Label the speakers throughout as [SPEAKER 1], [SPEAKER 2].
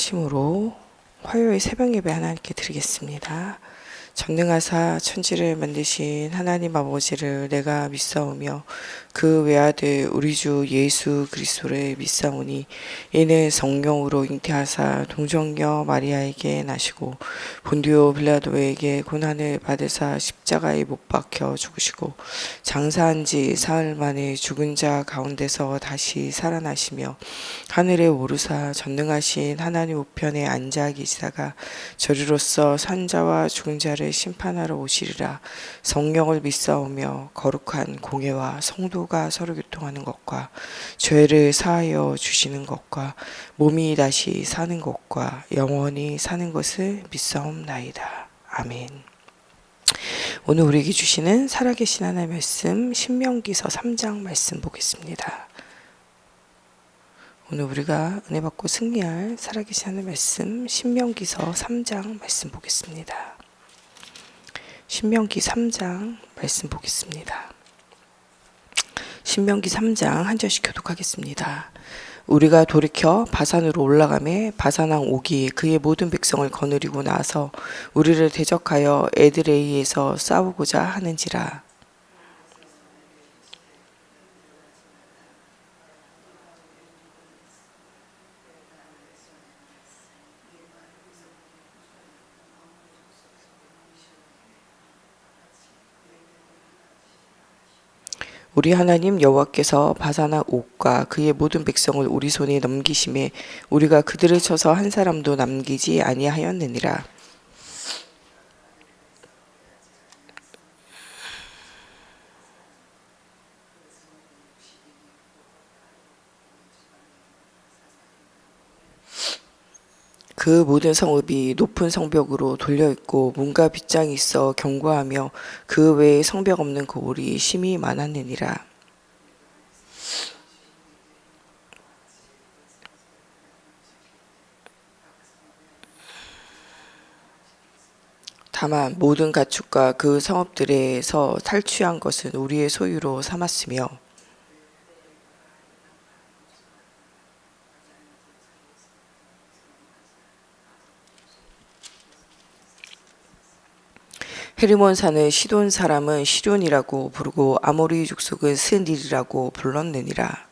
[SPEAKER 1] 심으로 화요일 새벽 예배 하나님께 드리겠습니다. 전능하사 천지를 만드신 하나님 아버지를 내가 믿사오며 그 외아들 우리 주 예수 그리스도를 믿사오니 이는 성령으로 잉태하사 동정녀 마리아에게 나시고 본디오 빌라도에게 고난을 받으사 십자가에 못 박혀 죽으시고 장사한 지 사흘 만에 죽은 자 가운데서 다시 살아나시며 하늘에 오르사 전능하신 하나님 우편에 앉아 계시다가 저리로서 산자와 죽은 자를 심판하러 오시리라. 성령을 믿사오며 거룩한 공예와 성도가 서로 교통하는 것과 죄를 사하여 주시는 것과 몸이 다시 사는 것과 영원히 사는 것을 믿사옵나이다. 아멘. 오늘 우리에게 주시는 살아계신 하나님의 말씀 신명기서 3장 말씀 보겠습니다. 오늘 우리가 은혜 받고 승리할 살아계신 하나님의 말씀 신명기서 3장 말씀 보겠습니다. 신명기 3장 말씀 보겠습니다. 신명기 3장 한 절씩 교독하겠습니다. 우리가 돌이켜 바산으로 올라가매 바산왕 옥이 그의 모든 백성을 거느리고 나서 우리를 대적하여 에드레이에서 싸우고자 하는지라. 우리 하나님 여호와께서 바산왕 옥과 그의 모든 백성을 우리 손에 넘기심에 우리가 그들을 쳐서 한 사람도 남기지 아니하였느니라. 그 모든 성읍이 높은 성벽으로 돌려있고 문과 빗장이 있어 견고하며 그 외에 성벽 없는 고을이 심히 많았느니라. 다만 모든 가축과 그 성읍들에서 탈취한 것은 우리의 소유로 삼았으며 헤르몬 산의 시돈 사람은 시돈이라고 부르고 아모리 족속은 스닐이라고 불렀느니라.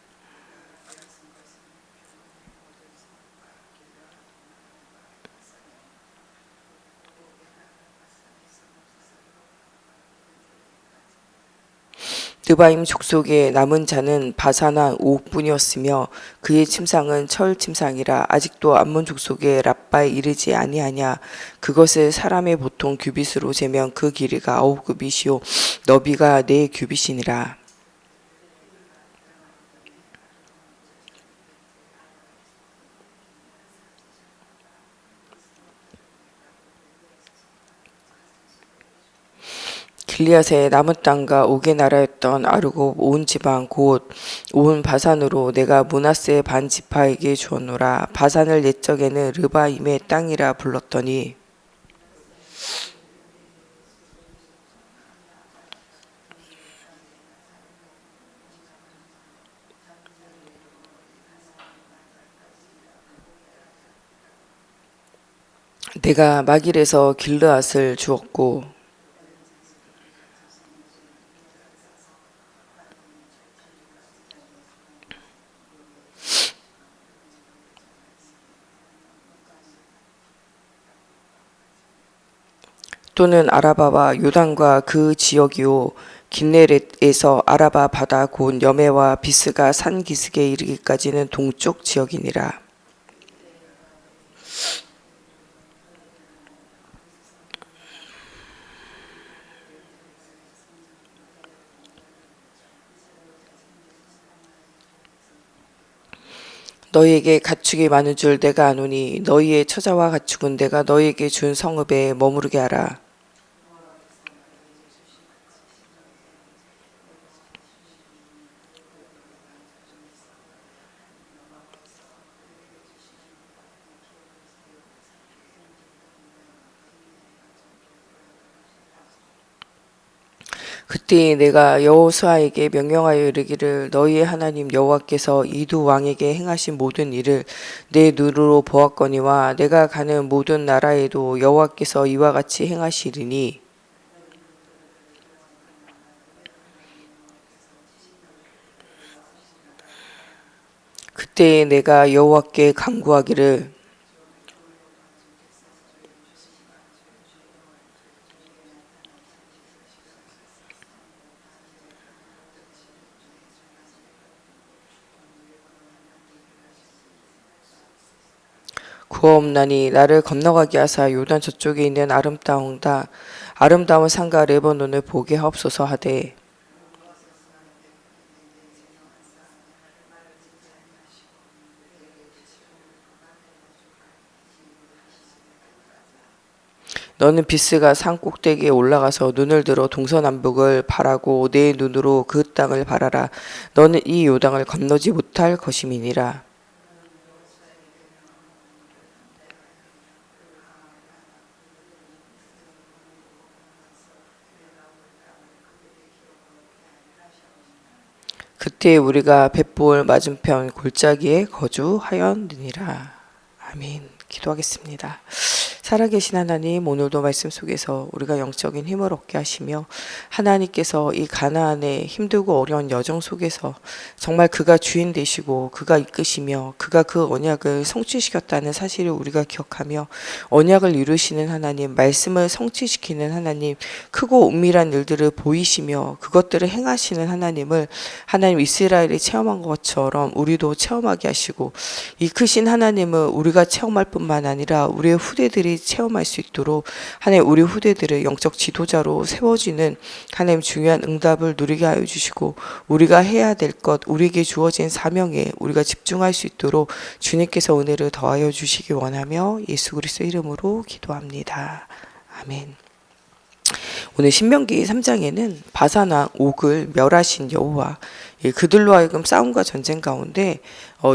[SPEAKER 1] 느바임 족속의 남은 자는 바산왕 옥뿐이었으며 그의 침상은 철 침상이라 아직도 암몬 족속의 랍바에 이르지 아니하냐. 그것을 사람의 보통 규빗으로 재면 그 길이가 9규빗이요 너비가 4규빗이니라. 길리앗의 남은 땅과 옥의 나라였던 아르고 온 지방 곧 온 바산으로 내가 므낫세 반 지파에게 주었노라. 바산을 옛적에는 르바임의 땅이라 불렀더니 내가 마길에서 길르앗을 주었고 또는 아라바와 요단과 그 지역이요 긴네렛에서 아라바 바다 곧 여메와 비스가 산 기슭에 이르기까지는 동쪽 지역이니라. 너희에게 가축이 많은 줄 내가 아노니 너희의 처자와 가축은 내가 너희에게 준 성읍에 머무르게 하라. 그때 내가 여호수아에게 명령하여 이르기를 너희의 하나님 여호와께서 이 두 왕에게 행하신 모든 일을 내 눈으로 보았거니와 내가 가는 모든 나라에도 여호와께서 이와 같이 행하시리니 그때 내가 여호와께 간구하기를 구하옵나니 나를 건너가게 하사 요단 저쪽에 있는 아름다운 산과 레바논을 보게 하옵소서 하되 너는 비스가 산 꼭대기에 올라가서 눈을 들어 동서남북을 바라고 내 눈으로 그 땅을 바라라. 너는 이 요단을 건너지 못할 것임이니라. 그때 우리가 벳볼 맞은편 골짜기에 거주하였느니라. 아멘. 기도하겠습니다. 살아계신 하나님, 오늘도 말씀 속에서 우리가 영적인 힘을 얻게 하시며 하나님께서 이 가나안의 힘들고 어려운 여정 속에서 정말 그가 주인 되시고 그가 이끄시며 그가 그 언약을 성취시켰다는 사실을 우리가 기억하며 언약을 이루시는 하나님, 말씀을 성취시키는 하나님, 크고 은밀한 일들을 보이시며 그것들을 행하시는 하나님을 하나님 이스라엘이 체험한 것처럼 우리도 체험하게 하시고 이 크신 하나님을 우리가 체험할 뿐만 아니라 우리의 후대들이 체험할 수 있도록 하나님 우리 후대들을 영적 지도자로 세워지는 하나님 중요한 응답을 누리게 하여 주시고 우리가 해야 될 것, 우리에게 주어진 사명에 우리가 집중할 수 있도록 주님께서 은혜를 더하여 주시기 원하며 예수 그리스도 이름으로 기도합니다. 아멘. 오늘 신명기 3장에는 바산왕 옥을 멸하신 여호와, 그들로 하여금 싸움과 전쟁 가운데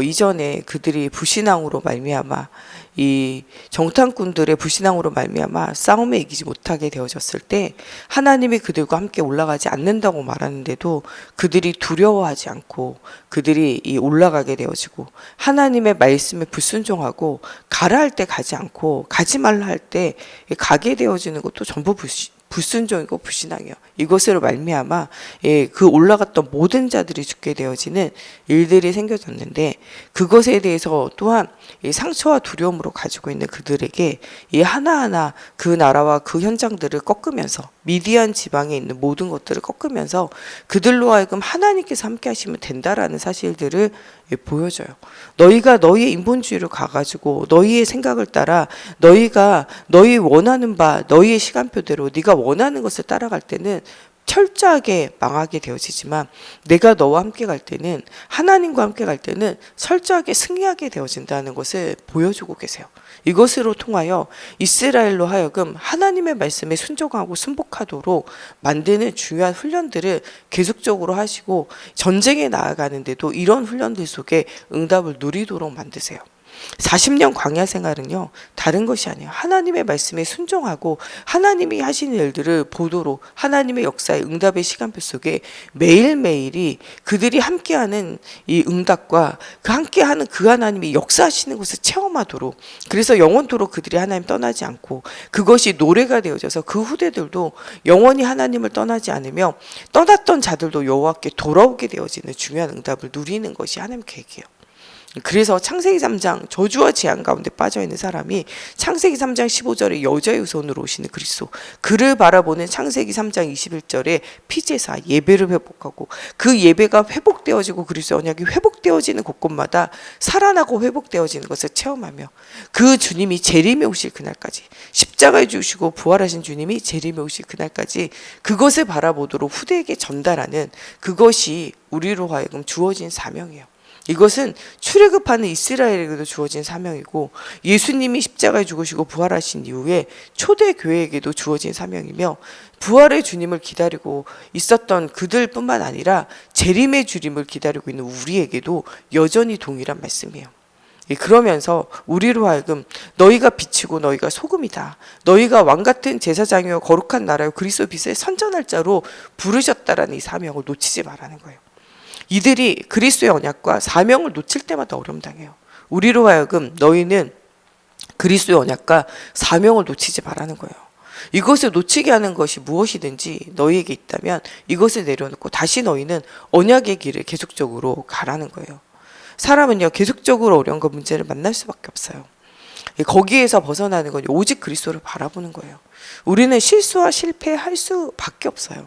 [SPEAKER 1] 이전에 그들이 불신앙으로 말미암아 이 정탐꾼들의 불신앙으로 말미암아 싸움에 이기지 못하게 되어졌을 때 하나님이 그들과 함께 올라가지 않는다고 말하는데도 그들이 두려워하지 않고 그들이 이 올라가게 되어지고 하나님의 말씀에 불순종하고 가라 할 때 가지 않고 가지 말라 할 때 가게 되어지는 것도 전부 불순종이고 불신앙이요. 이것으로 말미암아 그 올라갔던 모든 자들이 죽게 되어지는 일들이 생겨졌는데 그것에 대해서 또한 상처와 두려움으로 가지고 있는 그들에게 이 하나하나 그 나라와 그 현장들을 꺾으면서 미디안 지방에 있는 모든 것들을 꺾으면서 그들로 하여금 하나님께서 함께 하시면 된다라는 사실들을 보여줘요. 너희가 너희의 인본주의를 가가지고 너희의 생각을 따라 너희가 너희 원하는 바 너희의 시간표대로 네가 원하는 것을 따라갈 때는 철저하게 망하게 되어지지만 내가 너와 함께 갈 때는 하나님과 함께 갈 때는 철저하게 승리하게 되어진다는 것을 보여주고 계세요. 이것으로 통하여 이스라엘로 하여금 하나님의 말씀에 순종하고 순복하도록 만드는 중요한 훈련들을 계속적으로 하시고 전쟁에 나아가는데도 이런 훈련들 속에 응답을 누리도록 만드세요. 40년 광야 생활은요 다른 것이 아니에요. 하나님의 말씀에 순종하고 하나님이 하시는 일들을 보도록 하나님의 역사의 응답의 시간표 속에 매일매일이 그들이 함께하는 이 응답과 그 함께하는 그 하나님이 역사하시는 것을 체험하도록, 그래서 영원토록 그들이 하나님 떠나지 않고 그것이 노래가 되어져서 그 후대들도 영원히 하나님을 떠나지 않으며 떠났던 자들도 여호와께 돌아오게 되어지는 중요한 응답을 누리는 것이 하나님 계획이에요. 그래서 창세기 3장 저주와 재앙 가운데 빠져있는 사람이 창세기 3장 15절에 여자의 후손으로 오시는 그리스도, 그를 바라보는 창세기 3장 21절에 피제사 예배를 회복하고 그 예배가 회복되어지고 그리스도 언약이 회복되어지는 곳곳마다 살아나고 회복되어지는 것을 체험하며 그 주님이 재림에 오실 그날까지, 십자가에 죽으시고 부활하신 주님이 재림에 오실 그날까지 그것을 바라보도록 후대에게 전달하는 그것이 우리로 하여금 주어진 사명이에요. 이것은 출애굽하는 이스라엘에게도 주어진 사명이고 예수님이 십자가에 죽으시고 부활하신 이후에 초대교회에게도 주어진 사명이며 부활의 주님을 기다리고 있었던 그들뿐만 아니라 재림의 주님을 기다리고 있는 우리에게도 여전히 동일한 말씀이에요. 그러면서 우리로 하여금 너희가 빛이고 너희가 소금이다. 너희가 왕같은 제사장이요 거룩한 나라요 그리스도 빛의 선전할 자로 부르셨다라는 이 사명을 놓치지 말라는 거예요. 이들이 그리스도의 언약과 사명을 놓칠 때마다 어려움 당해요. 우리로 하여금 너희는 그리스도의 언약과 사명을 놓치지 말라는 거예요. 이것을 놓치게 하는 것이 무엇이든지 너희에게 있다면 이것을 내려놓고 다시 너희는 언약의 길을 계속적으로 가라는 거예요. 사람은요 계속적으로 어려운 거 문제를 만날 수밖에 없어요. 거기에서 벗어나는 건 오직 그리스도를 바라보는 거예요. 우리는 실수와 실패할 수밖에 없어요.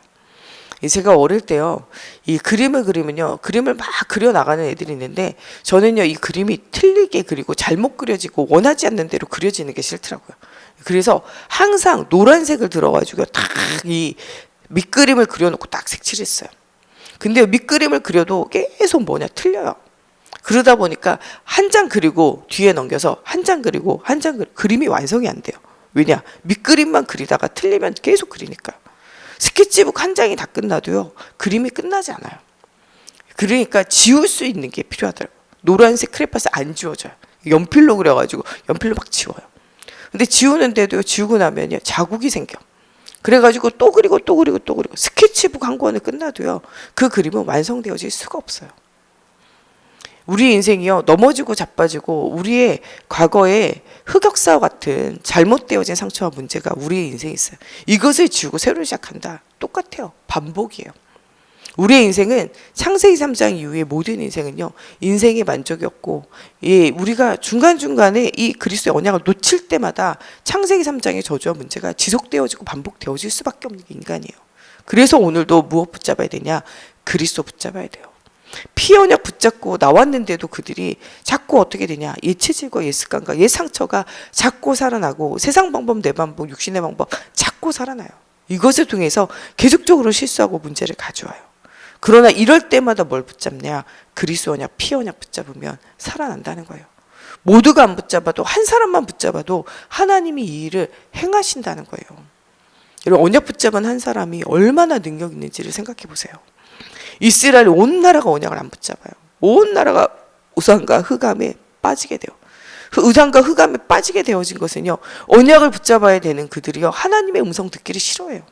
[SPEAKER 1] 제가 어릴 때요 이 그림을 그리면요 그림을 막 그려 나가는 애들이 있는데 저는요 이 그림이 틀리게 그리고 잘못 그려지고 원하지 않는 대로 그려지는 게 싫더라고요. 그래서 항상 노란색을 들어가지고 딱 이 밑그림을 그려놓고 딱 색칠했어요. 근데 밑그림을 그려도 계속 틀려요. 그러다 보니까 한 장 그리고 뒤에 넘겨서 한 장 그리고 한 장 그림이 완성이 안 돼요. 왜냐? 밑그림만 그리다가 틀리면 계속 그리니까. 스케치북 한 장이 다 끝나도요 그림이 끝나지 않아요. 그러니까 지울 수 있는 게 필요하더라고요. 노란색 크레파스 안 지워져요. 연필로 그려가지고 연필로 막 지워요. 근데 지우는데도 지우고 나면요 자국이 생겨. 그래가지고 또 그리고 또 그리고 또 그리고 스케치북 한 권을 끝나도요 그 그림은 완성되어질 수가 없어요. 우리 인생이요 넘어지고 자빠지고 우리의 과거의 흑역사와 같은 잘못되어진 상처와 문제가 우리의 인생에 있어요. 이것을 지우고 새로 시작한다. 똑같아요. 반복이에요. 우리의 인생은 창세기 3장 이후의 모든 인생은요 인생의 만족이 없고 우리가 중간중간에 이 그리스도의 언약을 놓칠 때마다 창세기 3장의 저주와 문제가 지속되어지고 반복되어질 수밖에 없는 게 인간이에요. 그래서 오늘도 무엇 붙잡아야 되냐? 그리스도 붙잡아야 돼요. 피언약 붙잡고 나왔는데도 그들이 자꾸 어떻게 되냐? 옛 체질과 옛 습관과 옛 상처가 자꾸 살아나고 세상 방법, 내 방법, 육신의 방법 자꾸 살아나요. 이것을 통해서 계속적으로 실수하고 문제를 가져와요. 그러나 이럴 때마다 뭘 붙잡냐? 그리스도 언약, 피 언약 붙잡으면 살아난다는 거예요. 모두가 안 붙잡아도 한 사람만 붙잡아도 하나님이 이 일을 행하신다는 거예요. 여러분 언약 붙잡은 한 사람이 얼마나 능력 있는지를 생각해 보세요. 이스라엘 온 나라가 언약을 안 붙잡아요. 온 나라가 우상과 흑암에 빠지게 돼요. 우상과 흑암에 빠지게 되어진 것은요 언약을 붙잡아야 되는 그들이요 하나님의 음성 듣기를 싫어해요.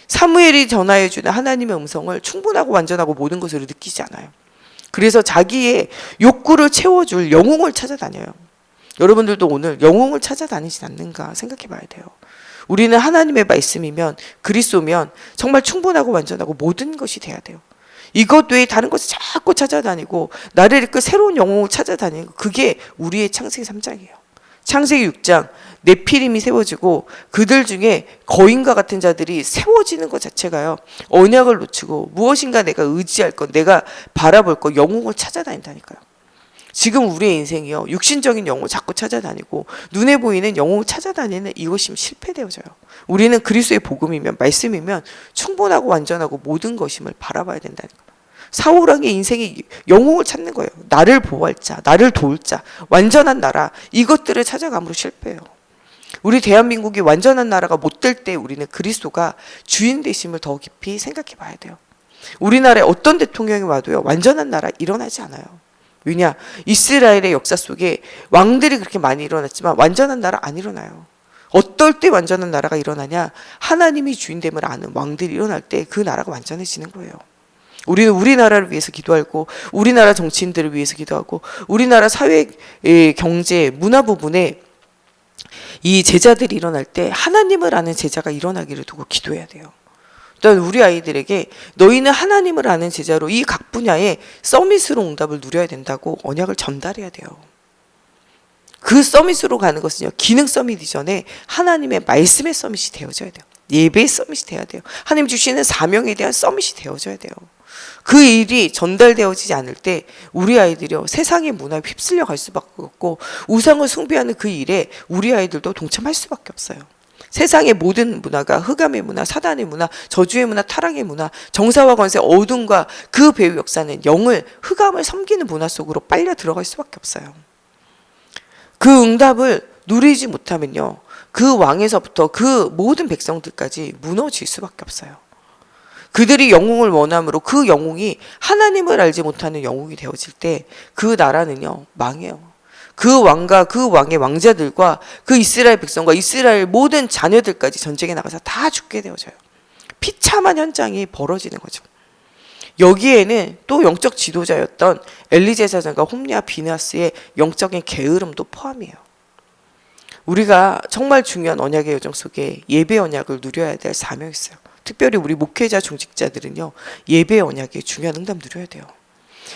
[SPEAKER 1] 사무엘이 전하여주는 하나님의 음성을 충분하고 완전하고 모든 것을 느끼지 않아요. 그래서 자기의 욕구를 채워줄 영웅을 찾아다녀요. 여러분들도 오늘 영웅을 찾아다니지 않는가 생각해 봐야 돼요. 우리는 하나님의 말씀이면 그리스도면 정말 충분하고 완전하고 모든 것이 돼야 돼요. 이것 외에 다른 것을 자꾸 찾아다니고 나를 이끌 새로운 영웅을 찾아다니고 그게 우리의 창세기 3장이에요. 창세기 6장 네피림이 세워지고 그들 중에 거인과 같은 자들이 세워지는 것 자체가요 언약을 놓치고 무엇인가 내가 의지할 것, 내가 바라볼 것, 영웅을 찾아다닌다니까요. 지금 우리의 인생이요 육신적인 영웅을 자꾸 찾아다니고 눈에 보이는 영웅을 찾아다니는 이것이면 실패되어져요. 우리는 그리스도의 복음이면 말씀이면 충분하고 완전하고 모든 것임을 바라봐야 된다니까요. 사울왕의 인생이 영웅을 찾는 거예요. 나를 보호할 자, 나를 도울 자, 완전한 나라 이것들을 찾아감으로 실패해요. 우리 대한민국이 완전한 나라가 못 될 때 우리는 그리스도가 주인 되심을 더 깊이 생각해 봐야 돼요. 우리나라에 어떤 대통령이 와도요 완전한 나라 일어나지 않아요. 왜냐? 이스라엘의 역사 속에 왕들이 그렇게 많이 일어났지만 완전한 나라 안 일어나요. 어떨 때 완전한 나라가 일어나냐? 하나님이 주인됨을 아는 왕들이 일어날 때 그 나라가 완전해지는 거예요. 우리는 우리나라를 위해서 기도하고 우리나라 정치인들을 위해서 기도하고 우리나라 사회, 경제, 문화 부분에 이 제자들이 일어날 때 하나님을 아는 제자가 일어나기를 두고 기도해야 돼요. 또한 우리 아이들에게 너희는 하나님을 아는 제자로 이 각 분야에 서밋으로 응답을 누려야 된다고 언약을 전달해야 돼요. 그 서밋으로 가는 것은요 기능 서밋 이전에 하나님의 말씀의 서밋이 되어져야 돼요. 예배의 서밋이 되어야 돼요. 하나님 주시는 사명에 대한 서밋이 되어져야 돼요. 그 일이 전달되어지지 않을 때 우리 아이들이요 세상의 문화에 휩쓸려 갈 수밖에 없고 우상을 숭배하는 그 일에 우리 아이들도 동참할 수밖에 없어요. 세상의 모든 문화가 흑암의 문화, 사단의 문화, 저주의 문화, 타락의 문화, 정사와 권세, 어둠과 그 배후 역사는 영을 흑암을 섬기는 문화 속으로 빨려 들어갈 수밖에 없어요. 그 응답을 누리지 못하면요 그 왕에서부터 그 모든 백성들까지 무너질 수밖에 없어요. 그들이 영웅을 원함으로 그 영웅이 하나님을 알지 못하는 영웅이 되어질 때 그 나라는요 망해요. 그 왕과 그 왕의 왕자들과 그 이스라엘 백성과 이스라엘 모든 자녀들까지 전쟁에 나가서 다 죽게 되어져요. 비참한 현장이 벌어지는 거죠. 여기에는 또 영적 지도자였던 엘리 제사장과 홈리와 비느하스의 영적인 게으름도 포함이에요. 우리가 정말 중요한 언약의 여정 속에 예배 언약을 누려야 될 사명이 있어요. 특별히 우리 목회자 중직자들은요, 예배 언약의 중요한 응답 누려야 돼요.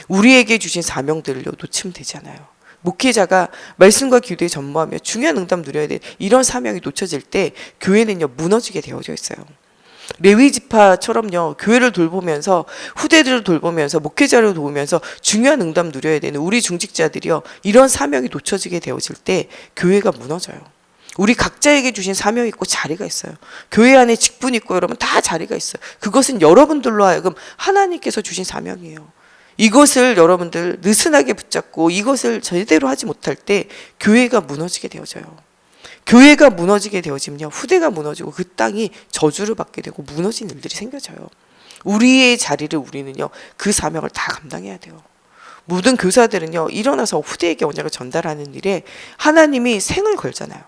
[SPEAKER 1] 우리에게 주신 사명들을 놓치면 되잖아요. 목회자가 말씀과 기도에 전무하며 중요한 응답 누려야 될 이런 사명이 놓쳐질 때 교회는요, 무너지게 되어져 있어요. 레위 지파처럼요, 교회를 돌보면서 후대들을 돌보면서 목회자를 도우면서 중요한 응답 누려야 되는 우리 중직자들이요, 이런 사명이 놓쳐지게 되어질 때 교회가 무너져요. 우리 각자에게 주신 사명이 있고 자리가 있어요. 교회 안에 직분이 있고 여러분 다 자리가 있어요. 그것은 여러분들로 하여금 하나님께서 주신 사명이에요. 이것을 여러분들 느슨하게 붙잡고 이것을 제대로 하지 못할 때 교회가 무너지게 되어져요. 교회가 무너지게 되어지면요, 후대가 무너지고 그 땅이 저주를 받게 되고 무너진 일들이 생겨져요. 우리의 자리를 우리는요, 그 사명을 다 감당해야 돼요. 모든 교사들은요, 일어나서 후대에게 언약을 전달하는 일에 하나님이 생을 걸잖아요.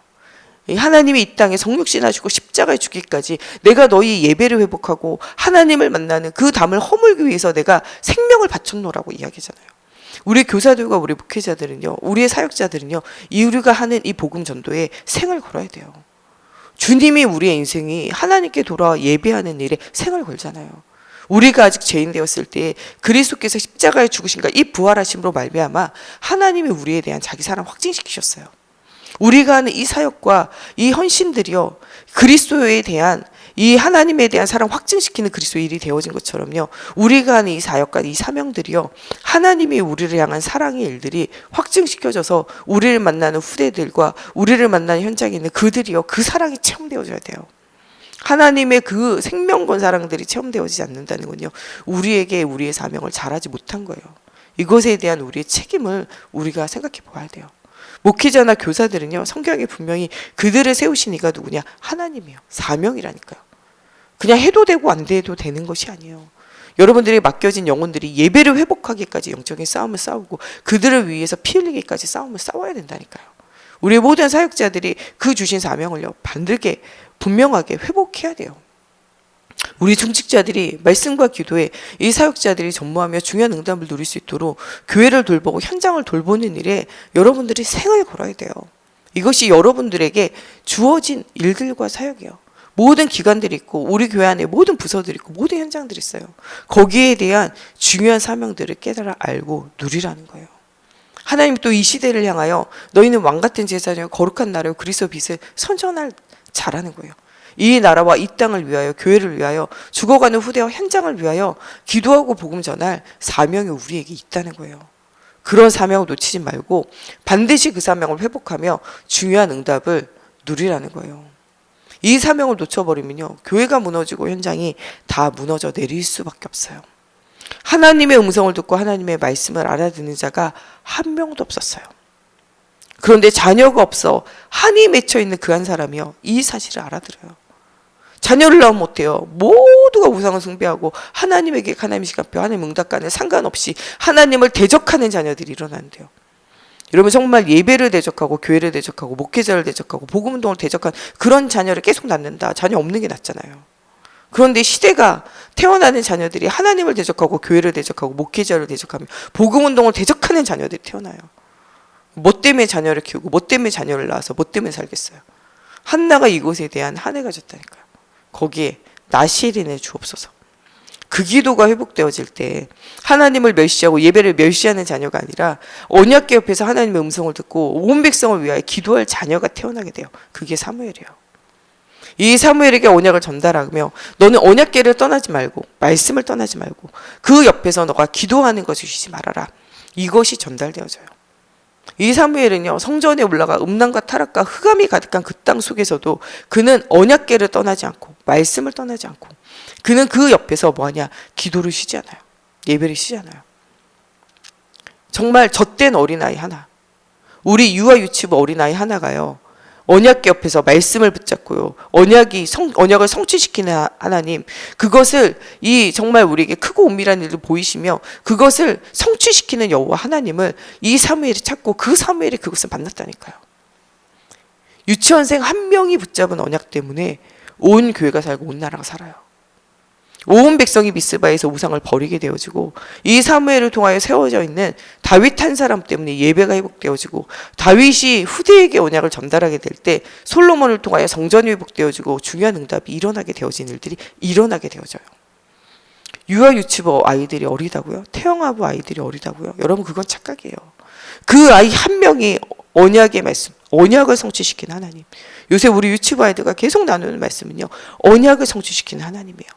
[SPEAKER 1] 하나님이 이 땅에 성육신하시고 십자가에 죽기까지 내가 너희 예배를 회복하고 하나님을 만나는 그 담을 허물기 위해서 내가 생명을 바쳤노라고 이야기하잖아요. 우리 교사들과 우리 목회자들은요, 우리의 사역자들은요, 우리가 하는 이 복음 전도에 생을 걸어야 돼요. 주님이 우리의 인생이 하나님께 돌아와 예배하는 일에 생을 걸잖아요. 우리가 아직 죄인 되었을 때 그리스도께서 십자가에 죽으신가 이 부활하심으로 말미암아 하나님이 우리에 대한 자기 사랑 확증시키셨어요. 우리가 하는 이 사역과 이 헌신들이요, 그리스도에 대한 이 하나님에 대한 사랑 확증시키는 그리스도의 일이 되어진 것처럼요, 우리가 하는 이 사역과 이 사명들이요, 하나님이 우리를 향한 사랑의 일들이 확증시켜져서 우리를 만나는 후대들과 우리를 만나는 현장에 있는 그들이요, 그 사랑이 체험되어져야 돼요. 하나님의 그 생명건 사랑들이 체험되어지지 않는다는 건요, 우리에게 우리의 사명을 잘하지 못한 거예요. 이것에 대한 우리의 책임을 우리가 생각해 보아야 돼요. 목회자나 교사들은요, 성경에 분명히 그들을 세우신 이가 누구냐? 하나님이에요. 사명이라니까요. 그냥 해도 되고 안 돼도 되는 것이 아니에요. 여러분들이 맡겨진 영혼들이 예배를 회복하기까지 영적인 싸움을 싸우고 그들을 위해서 피 흘리기까지 싸움을 싸워야 된다니까요. 우리 모든 사역자들이 그 주신 사명을요, 반들게 분명하게 회복해야 돼요. 우리 중직자들이 말씀과 기도에 이 사역자들이 전무하며 중요한 응답을 누릴 수 있도록 교회를 돌보고 현장을 돌보는 일에 여러분들이 생을 걸어야 돼요. 이것이 여러분들에게 주어진 일들과 사역이에요. 모든 기관들이 있고 우리 교회 안에 모든 부서들이 있고 모든 현장들이 있어요. 거기에 대한 중요한 사명들을 깨달아 알고 누리라는 거예요. 하나님 또 이 시대를 향하여 너희는 왕같은 제사장이요 거룩한 나라요 그리스도 빛을 선전할 자라는 거예요. 이 나라와 이 땅을 위하여 교회를 위하여 죽어가는 후대와 현장을 위하여 기도하고 복음 전할 사명이 우리에게 있다는 거예요. 그런 사명을 놓치지 말고 반드시 그 사명을 회복하며 중요한 응답을 누리라는 거예요. 이 사명을 놓쳐버리면요, 교회가 무너지고 현장이 다 무너져 내릴 수밖에 없어요. 하나님의 음성을 듣고 하나님의 말씀을 알아듣는 자가 한 명도 없었어요. 그런데 자녀가 없어 한이 맺혀 있는 그 한 사람이요, 이 사실을 알아들어요. 자녀를 낳으면 못해요. 모두가 우상을 숭배하고 하나님에게 하나님의 시간표, 하나님 응답과는 상관없이 하나님을 대적하는 자녀들이 일어나는데요. 여러분 정말 예배를 대적하고 교회를 대적하고 목회자를 대적하고 복음운동을 대적한 그런 자녀를 계속 낳는다. 자녀 없는 게 낫잖아요. 그런데 시대가 태어나는 자녀들이 하나님을 대적하고 교회를 대적하고 목회자를 대적하며 복음운동을 대적하는 자녀들이 태어나요. 뭐 때문에 자녀를 키우고 뭐 때문에 자녀를 낳아서 뭐 때문에 살겠어요. 한나가 이곳에 대한 한 해가 졌다니까요. 거기에 나시엘인에 주옵소서. 그 기도가 회복되어질 때 하나님을 멸시하고 예배를 멸시하는 자녀가 아니라 언약궤 옆에서 하나님의 음성을 듣고 온 백성을 위하여 기도할 자녀가 태어나게 돼요. 그게 사무엘이에요. 이 사무엘에게 언약을 전달하며 너는 언약궤를 떠나지 말고 말씀을 떠나지 말고 그 옆에서 너가 기도하는 것을 쉬지 말아라. 이것이 전달되어져요. 이 사무엘은요, 성전에 올라가 음란과 타락과 흑암이 가득한 그 땅 속에서도 그는 언약궤를 떠나지 않고 말씀을 떠나지 않고 그는 그 옆에서 뭐하냐? 기도를 쉬지 않아요. 예배를 쉬지 않아요. 정말 젖된 어린아이 하나, 우리 유아 유치부 어린아이 하나가요, 언약궤 옆에서 말씀을 붙잡고요. 언약을 성취시키는 하나님, 그것을 정말 우리에게 크고 은밀한 일을 보이시며 그것을 성취시키는 여호와 하나님을 이 사무엘이 찾고 그 사무엘이 그것을 만났다니까요. 유치원생 한 명이 붙잡은 언약 때문에 온 교회가 살고 온 나라가 살아요. 온 백성이 미스바에서 우상을 버리게 되어지고, 이 사무엘을 통하여 세워져 있는 다윗 한 사람 때문에 예배가 회복되어지고, 다윗이 후대에게 언약을 전달하게 될 때 솔로몬을 통하여 성전이 회복되어지고 중요한 응답이 일어나게 되어진 일들이 일어나게 되어져요. 유아 유치부 아이들이 어리다고요? 태영아부 아이들이 어리다고요? 여러분, 그건 착각이에요. 그 아이 한 명이 언약의 말씀, 언약을 성취시킨 하나님. 요새 우리 유치부 아이들과 계속 나누는 말씀은요, 언약을 성취시킨 하나님이에요.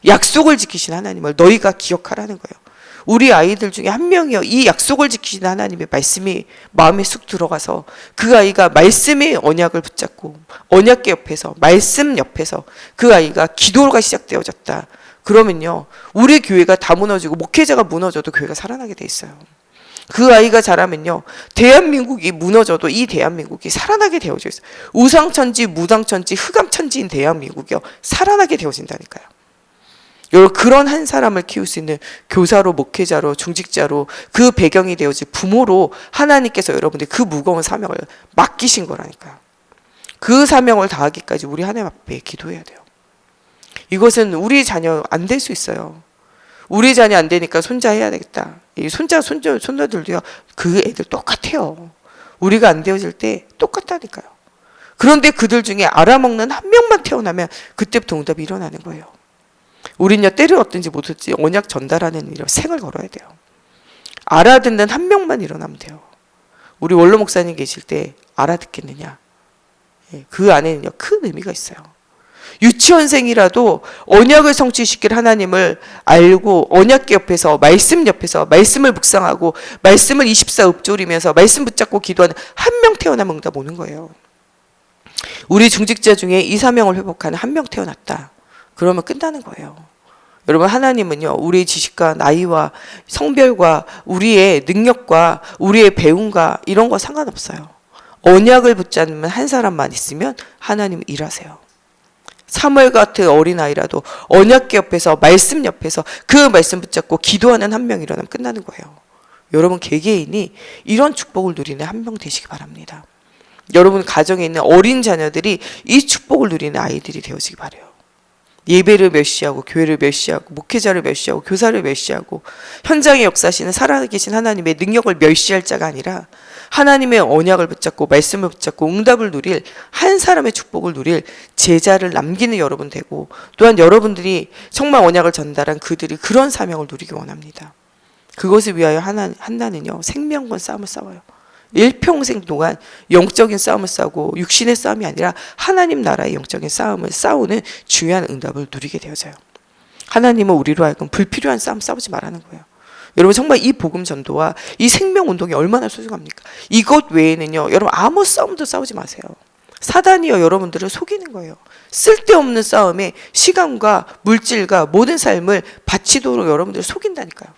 [SPEAKER 1] 약속을 지키신 하나님을 너희가 기억하라는 거예요. 우리 아이들 중에 한 명이요, 이 약속을 지키신 하나님의 말씀이 마음에 쑥 들어가서 그 아이가 말씀의 언약을 붙잡고 언약궤 옆에서, 말씀 옆에서 그 아이가 기도가 시작되어졌다. 그러면요, 우리 교회가 다 무너지고 목회자가 무너져도 교회가 살아나게 돼 있어요. 그 아이가 자라면요, 대한민국이 무너져도 이 대한민국이 살아나게 되어져 있어요. 우상천지, 무당천지, 흑암천지인 대한민국이요, 살아나게 되어진다니까요. 여러분, 그런 한 사람을 키울 수 있는 교사로, 목회자로, 중직자로, 그 배경이 되어질 부모로 하나님께서 여러분들 그 무거운 사명을 맡기신 거라니까요. 그 사명을 다하기까지 우리 하나님 앞에 기도해야 돼요. 이것은 우리 자녀 안 될 수 있어요. 우리 자녀 안 되니까 손자 해야 되겠다. 이 손자들도요, 그 애들 똑같아요. 우리가 안 되어질 때 똑같다니까요. 그런데 그들 중에 알아먹는 한 명만 태어나면 그때부터 응답이 일어나는 거예요. 우린요, 때를 얻든지 못했지 언약 전달하는 일에 생을 걸어야 돼요. 알아듣는 한 명만 일어나면 돼요. 우리 원로 목사님 계실 때 알아듣겠느냐? 그 안에는요, 큰 의미가 있어요. 유치원생이라도 언약을 성취시킬 하나님을 알고 언약궤 옆에서, 말씀 옆에서 말씀을 묵상하고 말씀을 24 읊조리면서 말씀 붙잡고 기도하는 한 명 태어나면 응답 오는 거예요. 우리 중직자 중에 이 사명을 회복하는 한 명 태어났다. 그러면 끝나는 거예요. 여러분, 하나님은요, 우리의 지식과 나이와 성별과 우리의 능력과 우리의 배움과 이런 거 상관없어요. 언약을 붙잡는 한 사람만 있으면 하나님은 일하세요. 사무엘 같은 어린아이라도 언약궤 옆에서, 말씀 옆에서 그 말씀 붙잡고 기도하는 한 명 일어나면 끝나는 거예요. 여러분, 개개인이 이런 축복을 누리는 한 명 되시기 바랍니다. 여러분 가정에 있는 어린 자녀들이 이 축복을 누리는 아이들이 되어지기 바라요. 예배를 멸시하고 교회를 멸시하고 목회자를 멸시하고 교사를 멸시하고 현장에 역사하시는 살아계신 하나님의 능력을 멸시할 자가 아니라 하나님의 언약을 붙잡고 말씀을 붙잡고 응답을 누릴, 한 사람의 축복을 누릴 제자를 남기는 여러분 되고, 또한 여러분들이 정말 언약을 전달한 그들이 그런 사명을 누리기 원합니다. 그것을 위하여 한나는요, 생명권 싸움을 싸워요. 일평생 동안 영적인 싸움을 싸우고 육신의 싸움이 아니라 하나님 나라의 영적인 싸움을 싸우는 중요한 응답을 누리게 되어져요. 하나님은 우리로 하여금 불필요한 싸움 싸우지 말라는 거예요. 여러분, 정말 이 복음 전도와 이 생명 운동이 얼마나 소중합니까? 이것 외에는요, 여러분 아무 싸움도 싸우지 마세요. 사단이요, 여러분들을 속이는 거예요. 쓸데없는 싸움에 시간과 물질과 모든 삶을 바치도록 여러분들을 속인다니까요.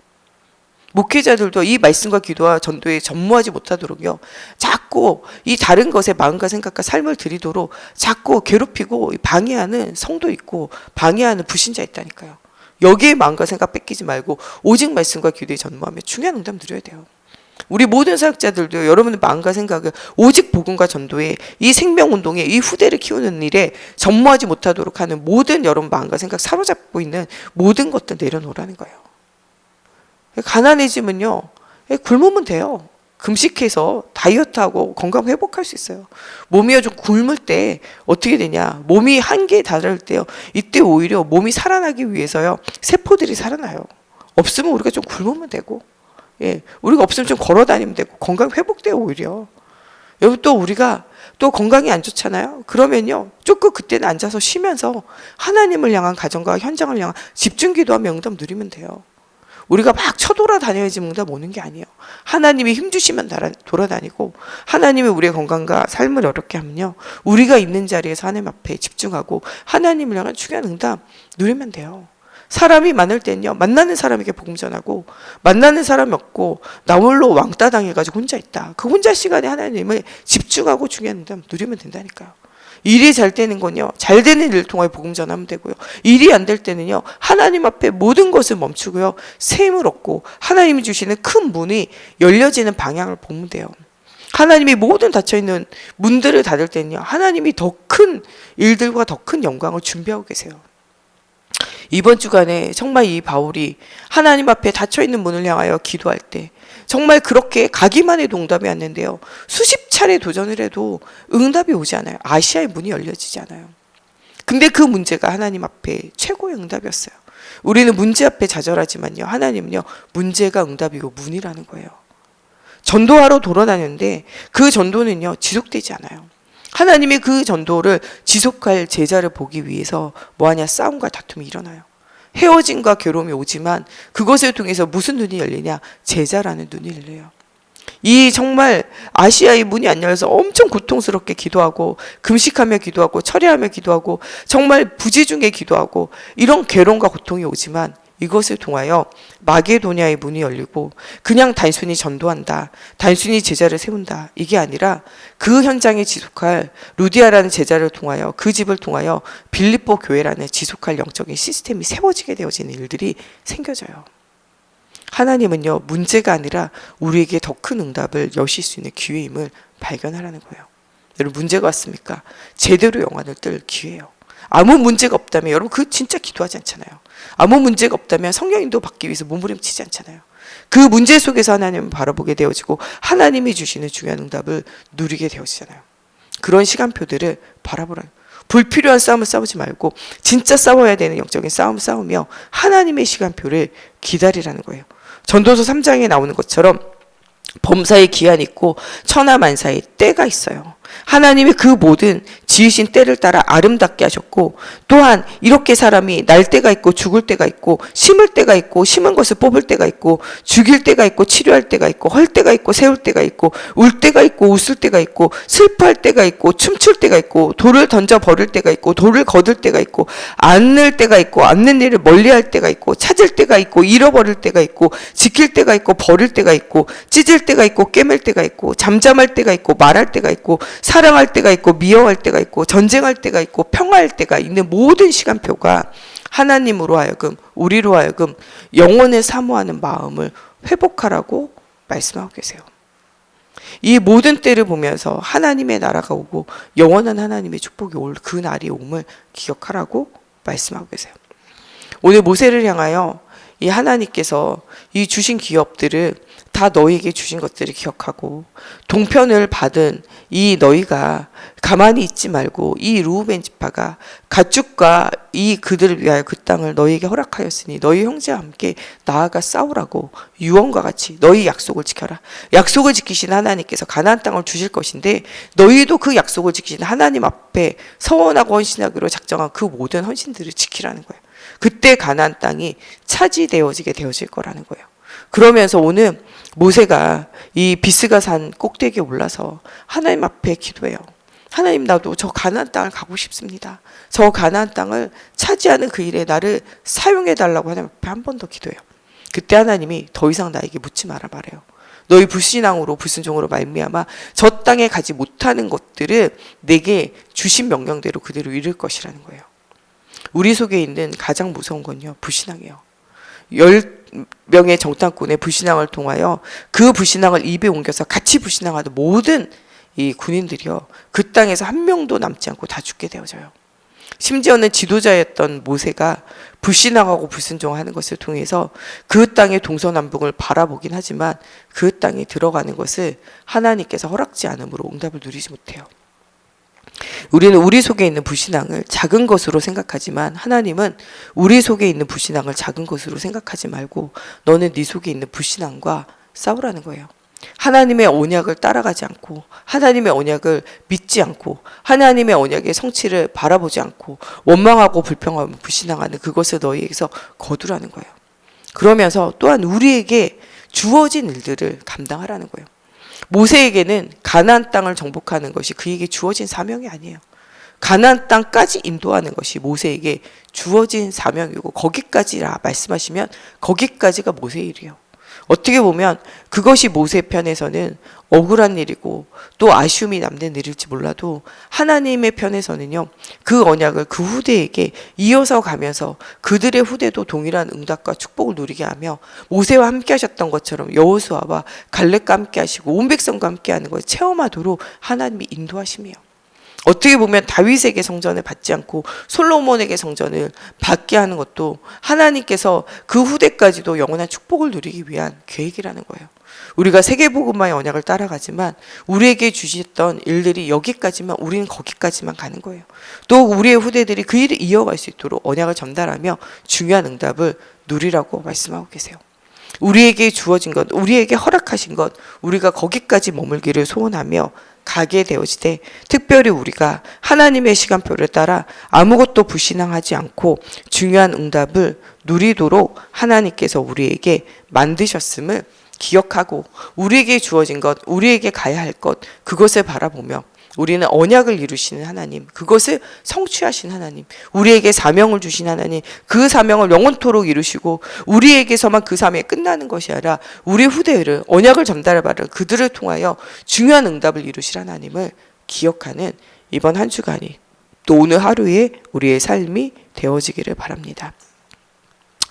[SPEAKER 1] 목회자들도 이 말씀과 기도와 전도에 전무하지 못하도록요, 자꾸 이 다른 것에 마음과 생각과 삶을 들이도록 자꾸 괴롭히고 방해하는 성도 있고 방해하는 불신자 있다니까요. 여기에 마음과 생각 뺏기지 말고 오직 말씀과 기도에 전무하며 중요한 응답 드려야 돼요. 우리 모든 사역자들도 여러분의 마음과 생각을 오직 복음과 전도에, 이 생명운동에, 이 후대를 키우는 일에 전무하지 못하도록 하는 모든 여러분 마음과 생각 사로잡고 있는 모든 것들 내려놓으라는 거예요. 가난해지면요, 굶으면 돼요. 금식해서 다이어트하고 건강 회복할 수 있어요. 몸이 좀 굶을 때 어떻게 되냐, 몸이 한계에 달할 때요, 이때 오히려 몸이 살아나기 위해서요, 세포들이 살아나요. 없으면 우리가 좀 굶으면 되고, 우리가 없으면 좀 걸어 다니면 되고 건강 회복돼요. 오히려 여러분, 또 우리가 또 건강이 안 좋잖아요. 그러면요, 조금 그때는 앉아서 쉬면서 하나님을 향한 가정과 현장을 향한 집중 기도하며 응답 누리면 돼요. 우리가 막 쳐돌아다녀야지 응답 오는 게 아니에요. 하나님이 힘주시면 돌아다니고, 하나님이 우리의 건강과 삶을 어렵게 하면요, 우리가 있는 자리에서 하나님 앞에 집중하고 하나님을 향한 중요한 응답 누리면 돼요. 사람이 많을 때는요, 만나는 사람에게 복음 전하고, 만나는 사람이 없고 나 홀로 왕따 당해가지고 혼자 있다. 그 혼자 시간에 하나님을 집중하고 중요한 응답 누리면 된다니까요. 일이 잘 되는 건요, 잘 되는 일을 통하여 복음 전하면 되고요. 일이 안 될 때는요, 하나님 앞에 모든 것을 멈추고요, 새 힘을 얻고 하나님이 주시는 큰 문이 열려지는 방향을 보면 돼요. 하나님이 모든 닫혀있는 문들을 닫을 때는요, 하나님이 더 큰 일들과 더 큰 영광을 준비하고 계세요. 이번 주간에 정말 이 바울이 하나님 앞에 닫혀있는 문을 향하여 기도할 때 정말 그렇게 가기만 해도 응답이 왔는데요, 수십 차례 도전을 해도 응답이 오지 않아요. 아시아의 문이 열려지지 않아요. 근데 그 문제가 하나님 앞에 최고의 응답이었어요. 우리는 문제 앞에 좌절하지만요, 하나님은요, 문제가 응답이고 문이라는 거예요. 전도하러 돌아다녔는데 그 전도는요, 지속되지 않아요. 하나님이 그 전도를 지속할 제자를 보기 위해서 뭐하냐? 싸움과 다툼이 일어나요. 헤어짐과 괴로움이 오지만 그것을 통해서 무슨 눈이 열리냐? 제자라는 눈이 열려요. 이 정말 아시아의 문이 안 열려서 엄청 고통스럽게 기도하고 금식하며 기도하고 철회하며 기도하고 정말 부지중에 기도하고 이런 괴로움과 고통이 오지만 이것을 통하여 마게도냐의 문이 열리고 그냥 단순히 전도한다, 단순히 제자를 세운다, 이게 아니라 그 현장에 지속할 루디아라는 제자를 통하여, 그 집을 통하여 빌립보 교회라는 지속할 영적인 시스템이 세워지게 되어지는 일들이 생겨져요. 하나님은요, 문제가 아니라 우리에게 더 큰 응답을 여실 수 있는 기회임을 발견하라는 거예요. 여러분, 문제가 왔습니까? 제대로 영안을 뜰 기회예요. 아무 문제가 없다면 여러분 그 진짜 기도하지 않잖아요. 아무 문제가 없다면 성령인도 받기 위해서 몸부림치지 않잖아요. 그 문제 속에서 하나님을 바라보게 되어지고 하나님이 주시는 중요한 응답을 누리게 되어지잖아요. 그런 시간표들을 바라보라는 거예요. 불필요한 싸움을 싸우지 말고 진짜 싸워야 되는 영적인 싸움을 싸우며 하나님의 시간표를 기다리라는 거예요. 전도서 3장에 나오는 것처럼 범사의 기한이 있고 천하만사의 때가 있어요. 하나님이 그 모든 지으신 때를 따라 아름답게 하셨고, 또한 이렇게 사람이 날 때가 있고 죽을 때가 있고, 심을 때가 있고 심은 것을 뽑을 때가 있고, 죽일 때가 있고 치료할 때가 있고, 헐 때가 있고 세울 때가 있고, 울 때가 있고 웃을 때가 있고, 슬퍼할 때가 있고 춤출 때가 있고, 돌을 던져 버릴 때가 있고 돌을 거둘 때가 있고, 앉을 때가 있고 앉는 일을 멀리할 때가 있고, 찾을 때가 있고 잃어버릴 때가 있고, 지킬 때가 있고 버릴 때가 있고, 찢을 때가 있고 꿰맬 때가 있고, 잠잠할 때가 있고 말할 때가 있고, 사랑할 때가 있고 미워할 때가 있고, 전쟁할 때가 있고 평화할 때가 있는 모든 시간표가 하나님으로 하여금, 우리로 하여금 영혼을 사모하는 마음을 회복하라고 말씀하고 계세요. 이 모든 때를 보면서 하나님의 나라가 오고 영원한 하나님의 축복이 올 그 날이 옴을 기억하라고 말씀하고 계세요. 오늘 모세를 향하여 이 하나님께서 이 주신 기업들을 다 너희에게 주신 것들을 기억하고, 동편을 받은 이 너희가 가만히 있지 말고 이 르우벤 지파가 가축과 이 그들을 위하여 그 땅을 너희에게 허락하였으니 너희 형제와 함께 나아가 싸우라고 유언과 같이 너희 약속을 지켜라. 약속을 지키신 하나님께서 가나안 땅을 주실 것인데 너희도 그 약속을 지키신 하나님 앞에 서원하고 헌신하기로 작정한 그 모든 헌신들을 지키라는 거예요. 그때 가나안 땅이 차지되어지게 되어질 거라는 거예요. 그러면서 오늘 모세가 이 비스가 산 꼭대기에 올라서 하나님 앞에 기도해요. 하나님, 나도 저 가나안 땅을 가고 싶습니다. 저 가나안 땅을 차지하는 그 일에 나를 사용해 달라고 하나님 앞에 한 번 더 기도해요. 그때 하나님이 더 이상 나에게 묻지 마라 말해요. 너희 불신앙으로 불순종으로 말미암아 저 땅에 가지 못하는 것들을 내게 주신 명령대로 그대로 이룰 것이라는 거예요. 우리 속에 있는 가장 무서운 건요, 불신앙이에요. 10명의 정탐꾼의 불신앙을 통하여 그 불신앙을 입에 옮겨서 같이 불신앙하던 모든 이 군인들이요, 그 땅에서 한 명도 남지 않고 다 죽게 되어져요. 심지어는 지도자였던 모세가 불신앙하고 불순종하는 것을 통해서 그 땅의 동서남북을 바라보긴 하지만 그 땅에 들어가는 것을 하나님께서 허락지 않음으로 응답을 누리지 못해요. 우리는 우리 속에 있는 불신앙을 작은 것으로 생각하지만 하나님은 우리 속에 있는 불신앙을 작은 것으로 생각하지 말고 너는 네 속에 있는 불신앙과 싸우라는 거예요. 하나님의 언약을 따라가지 않고, 하나님의 언약을 믿지 않고, 하나님의 언약의 성취를 바라보지 않고 원망하고 불평하고 불신앙하는 그것을 너희에게서 거두라는 거예요. 그러면서 또한 우리에게 주어진 일들을 감당하라는 거예요. 모세에게는 가나안 땅을 정복하는 것이 그에게 주어진 사명이 아니에요. 가나안 땅까지 인도하는 것이 모세에게 주어진 사명이고 거기까지라 말씀하시면 거기까지가 모세의 일이에요. 어떻게 보면 그것이 모세 편에서는 억울한 일이고 또 아쉬움이 남는 일일지 몰라도 하나님의 편에서는요, 그 언약을 그 후대에게 이어서 가면서 그들의 후대도 동일한 응답과 축복을 누리게 하며 모세와 함께 하셨던 것처럼 여호수아와 갈렙과 함께 하시고 온 백성과 함께 하는 것을 체험하도록 하나님이 인도하심이에요. 어떻게 보면 다윗에게 성전을 받지 않고 솔로몬에게 성전을 받게 하는 것도 하나님께서 그 후대까지도 영원한 축복을 누리기 위한 계획이라는 거예요. 우리가 세계복음화의 언약을 따라가지만 우리에게 주셨던 일들이 여기까지만, 우리는 거기까지만 가는 거예요. 또 우리의 후대들이 그 일을 이어갈 수 있도록 언약을 전달하며 중요한 응답을 누리라고 말씀하고 계세요. 우리에게 주어진 것, 우리에게 허락하신 것, 우리가 거기까지 머물기를 소원하며 가게 되어지되, 특별히 우리가 하나님의 시간표를 따라 아무것도 불신앙하지 않고 중요한 응답을 누리도록 하나님께서 우리에게 만드셨음을 기억하고 우리에게 주어진 것, 우리에게 가야 할 것, 그것을 바라보며 우리는 언약을 이루시는 하나님, 그것을 성취하신 하나님, 우리에게 사명을 주신 하나님, 그 사명을 영원토록 이루시고 우리에게서만 그 사명이 끝나는 것이 아니라 우리 후대를 언약을 전달해받을 그들을 통하여 중요한 응답을 이루실 하나님을 기억하는 이번 한 주간이 또 오늘 하루에 우리의 삶이 되어지기를 바랍니다.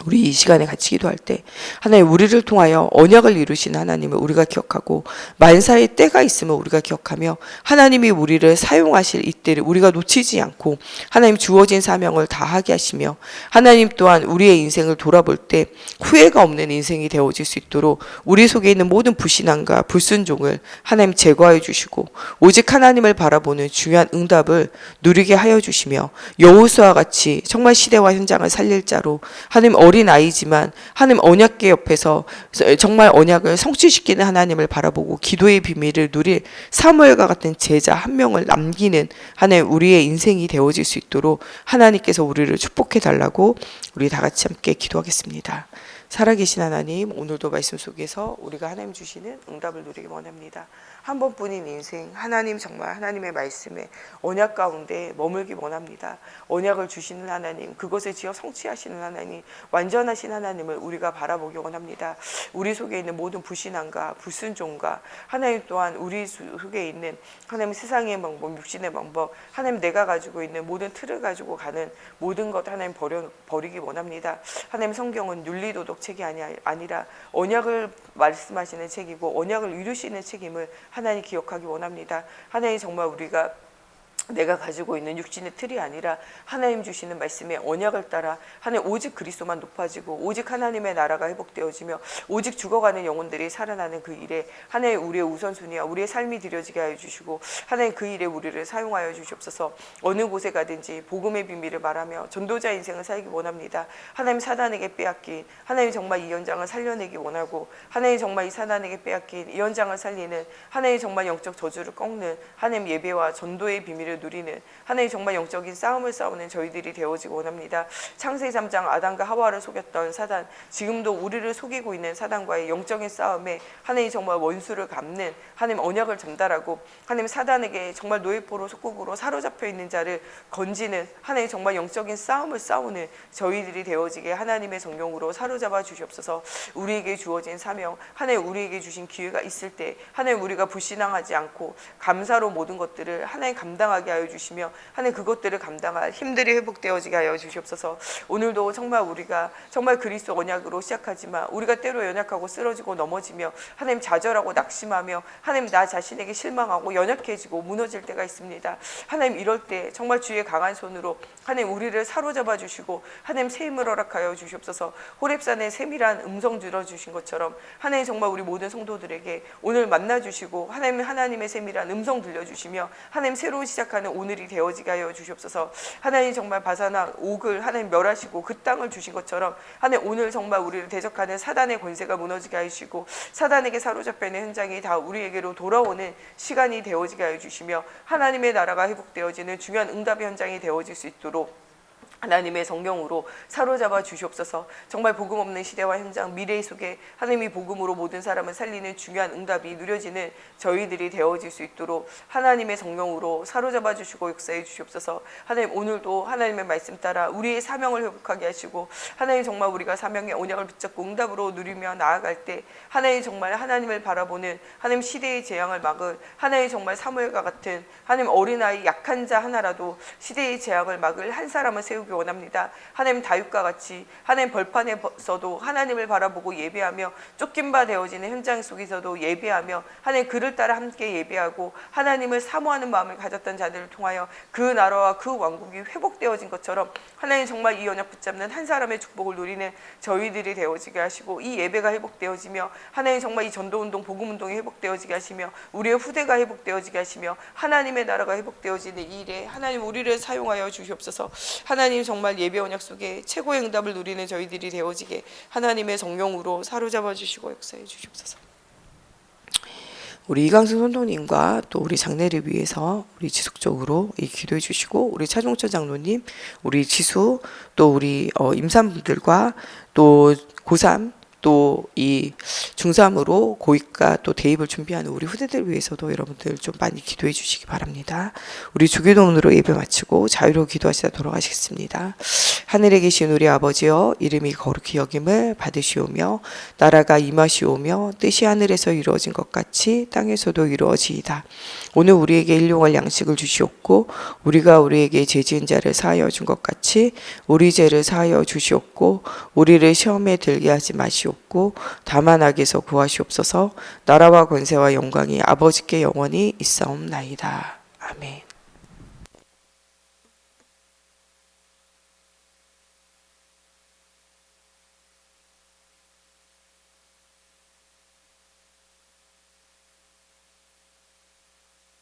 [SPEAKER 1] 우리 이 시간에 같이 기도할 때 하나님, 우리를 통하여 언약을 이루신 하나님을 우리가 기억하고 만사의 때가 있음을 우리가 기억하며 하나님이 우리를 사용하실 이때를 우리가 놓치지 않고 하나님 주어진 사명을 다하게 하시며 하나님 또한 우리의 인생을 돌아볼 때 후회가 없는 인생이 되어질 수 있도록 우리 속에 있는 모든 불신앙과 불순종을 하나님 제거하여 주시고 오직 하나님을 바라보는 중요한 응답을 누리게 하여 주시며 여호수아와 같이 정말 시대와 현장을 살릴 자로 하나님 어린 아이지만 하나님 언약궤 옆에서 정말 언약을 성취시키는 하나님을 바라보고 기도의 비밀을 누릴 사무엘과 같은 제자 한 명을 남기는 하나님 우리의 인생이 되어질 수 있도록 하나님께서 우리를 축복해 달라고 우리 다 같이 함께 기도하겠습니다. 살아계신 하나님, 오늘도 말씀 속에서 우리가 하나님 주시는 응답을 누리기 원합니다. 한 번뿐인 인생, 하나님 정말 하나님의 말씀에 언약 가운데 머물기 원합니다. 언약을 주시는 하나님, 그것을 지어 성취하시는 하나님, 완전하신 하나님을 우리가 바라보기 원합니다. 우리 속에 있는 모든 불신앙과 불순종과 하나님 또한 우리 속에 있는 하나님 세상의 방법, 육신의 방법, 하나님 내가 가지고 있는 모든 틀을 가지고 가는 모든 것 하나님 버리기 원합니다. 하나님 성경은 윤리도덕 책이 아니라 언약을 말씀하시는 책이고 언약을 이루시는 책임을 하나님 기억하기 원합니다. 하나님 정말 우리가 내가 가지고 있는 육신의 틀이 아니라 하나님 주시는 말씀의 언약을 따라 하나님 오직 그리스도만 높아지고 오직 하나님의 나라가 회복되어지며 오직 죽어가는 영혼들이 살아나는 그 일에 하나님 우리의 우선순위와 우리의 삶이 드려지게 하여 주시고 하나님 그 일에 우리를 사용하여 주시옵소서. 어느 곳에 가든지 복음의 비밀을 말하며 전도자 인생을 살기 원합니다. 하나님 사단에게 빼앗긴 하나님 정말 이 현장을 살려내기 원하고 하나님 정말 이 사단에게 빼앗긴 이 현장을 살리는 하나님 정말 영적 저주를 꺾는 하나님 예배와 전도의 비밀을 누리는 하나님 정말 영적인 싸움을 싸우는 저희들이 되어지고 원합니다. 창세기 3장 아담과 하와를 속였던 사단, 지금도 우리를 속이고 있는 사단과의 영적인 싸움에 하나님 정말 원수를 갚는 하나님 언약을 전달하고 하나님 사단에게 정말 노예포로 속국으로 사로잡혀 있는 자를 건지는 하나님 정말 영적인 싸움을 싸우는 저희들이 되어지게 하나님의 성령으로 사로잡아 주시옵소서. 우리에게 주어진 사명, 하나님 우리에게 주신 기회가 있을 때 하나님 우리가 불신앙하지 않고 감사로 모든 것들을 하나님 감당하게 하여 주시며 하나님 그것들을 감당할 힘들이 회복되어지게 하여 주시옵소서. 오늘도 정말 우리가 정말 그리스도 언약으로 시작하지만 우리가 때로 연약하고 쓰러지고 넘어지며 하나님 좌절하고 낙심하며 하나님 나 자신에게 실망하고 연약해지고 무너질 때가 있습니다. 하나님 이럴 때 정말 주의 강한 손으로 하나님 우리를 사로잡아 주시고 하나님 새 힘을 허락하여 주시옵소서. 호렙산에 세밀한 음성 들어주신 것처럼 하나님 정말 우리 모든 성도들에게 오늘 만나주시고 하나님의 세밀한 음성 들려주시며 하나님 새로운 시작하는 오늘이 되어지게 하여 주시옵소서. 하나님 정말 바사나 옥을 하나님 멸하시고 그 땅을 주신 것처럼 하나님 오늘 정말 우리를 대적하는 사단의 권세가 무너지게 하시고 사단에게 사로잡혀 있는 현장이 다 우리에게로 돌아오는 시간이 되어지게 하여 주시며 하나님의 나라가 회복되어지는 중요한 응답의 현장이 되어질 수 있도록
[SPEAKER 2] 하나님의 성령으로 사로잡아 주시옵소서. 정말 복음 없는 시대와 현장 미래 속에 하나님이 복음으로 모든 사람을 살리는 중요한 응답이 누려지는 저희들이 되어질 수 있도록 하나님의 성령으로 사로잡아 주시고 역사해 주시옵소서. 하나님 오늘도 하나님의 말씀 따라 우리의 사명을 회복하게 하시고 하나님 정말 우리가 사명의 언약을 붙잡고 응답으로 누리며 나아갈 때 하나님 정말 하나님을 바라보는 하나님 시대의 재앙을 막을 하나님 정말 사무엘과 같은 하나님 어린아이 약한 자 하나라도 시대의 재앙을 막을 한 사람을 세우기 원합니다. 하나님 다윗과 같이 하나님 벌판에서도 하나님을 바라보고 예배하며 쫓긴 바 되어지는 현장 속에서도 예배하며 하나님 그를 따라 함께 예배하고 하나님을 사모하는 마음을 가졌던 자들을 통하여 그 나라와 그 왕국이 회복되어진 것처럼 하나님 정말 이 언약 붙잡는 한 사람의 축복을 누리는 저희들이 되어지게 하시고 이 예배가 회복되어지며 하나님 정말 이 전도운동 복음운동이 회복되어지게 하시며 우리의 후대가 회복되어지게 하시며 하나님의 나라가 회복되어지는 이 일에 하나님 우리를 사용하여 주시옵소서. 하나님 정말 예배 언약 속에 최고의 응답을 누리는 저희들이 되어지게 하나님의 성령으로 사로잡아 주시고 역사해 주시옵소서. 우리 이강수 선도님과 또 우리 장례를 위해서 우리 지속적으로 기도해 주시고 우리 차종철 장로님, 우리 지수, 또 우리 임산부들과 또 고3 또 이 중3으로 고위과 또 대입을 준비하는 우리 후대들 위해서도 여러분들 좀 많이 기도해 주시기 바랍니다. 우리 주기도문으로 예배 마치고 자유로 기도하시다 돌아가시겠습니다. 하늘에 계신 우리 아버지여, 이름이 거룩히 여김을 받으시오며 나라가 임하시오며 뜻이 하늘에서 이루어진 것 같이 땅에서도 이루어지이다. 오늘 우리에게 일용할 양식을 주시옵고 우리가 우리에게 죄 지은 자를 사하여 준 것 같이 우리 죄를 사하여 주시옵고 우리를 시험에 들게 하지 마시옵고 다만 악에서 구하시옵소서. 나라와 권세와 영광이 아버지께 영원히 있사옵나이다. 아멘.